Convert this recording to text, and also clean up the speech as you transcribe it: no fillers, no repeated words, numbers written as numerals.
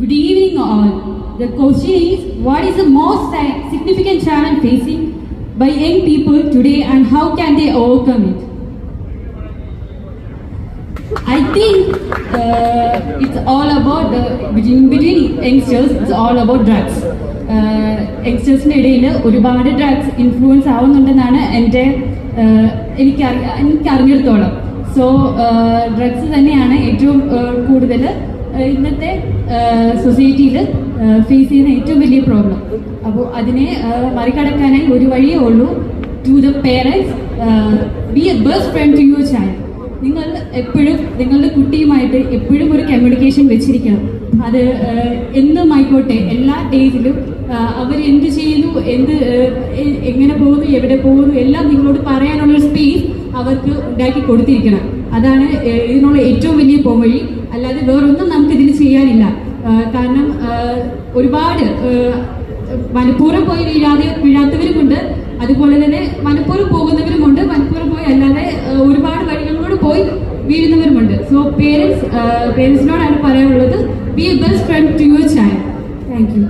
Good evening all. The question is, what is the most significant challenge facing by young people today and how can they overcome it? I think it's all about between youngsters, it's all about drugs. യങ്സ്റ്റേഴ്സിൻ്റെ ഇടയിൽ ഒരുപാട് drugs influence ആവുന്നുണ്ടെന്നാണ് എനിക്കറിഞ്ഞിടത്തോളം. So drugs തന്നെയാണ് ഏറ്റവും കൂടുതൽ ഇന്നത്തെ സൊസൈറ്റിയിൽ face ചെയ്യുന്ന ഏറ്റവും വലിയ പ്രോബ്ലം. അപ്പോൾ അതിനെ മറികടക്കാനായി ഒരു വഴിയേ ഉള്ളൂ. To the parents, be a best friend to your child. നിങ്ങൾ എപ്പോഴും നിങ്ങളുടെ കുട്ടിയുമായിട്ട് എപ്പോഴും ഒരു കമ്മ്യൂണിക്കേഷൻ വെച്ചിരിക്കണം. അത് എന്തുമായിക്കോട്ടെ, എല്ലാ ഡേയ്സിലും അവർ എന്ത് ചെയ്യുന്നു, എങ്ങനെ പോകുന്നു, എവിടെ പോകുന്നു എല്ലാം നിങ്ങളോട് പറയാനുള്ളൊരു സ്പേസ് അവർക്ക് ഉണ്ടാക്കി കൊടുത്തിരിക്കണം. അതാണ് ഇതിനുള്ള ഏറ്റവും വലിയ പോംവഴി. അല്ലാതെ വേറൊന്നും നമുക്കിതിൽ ചെയ്യാനില്ല. കാരണം ഒരുപാട് മനഃപൂർവ്വം പോയി വീഴാത്തവരുമുണ്ട്, അതുപോലെ തന്നെ മനഃപൂർവ്വം പോകുന്നവരുമുണ്ട്, മനഃപൂർവ്വം പോയി അല്ലാതെ ഒരുപാട് വഴികളിലൂടെ പോയി വീഴുന്നവരുമുണ്ട്. സോ പേരൻസിനോടാണ് പറയാനുള്ളത്, be a best friend to your child. Thank U.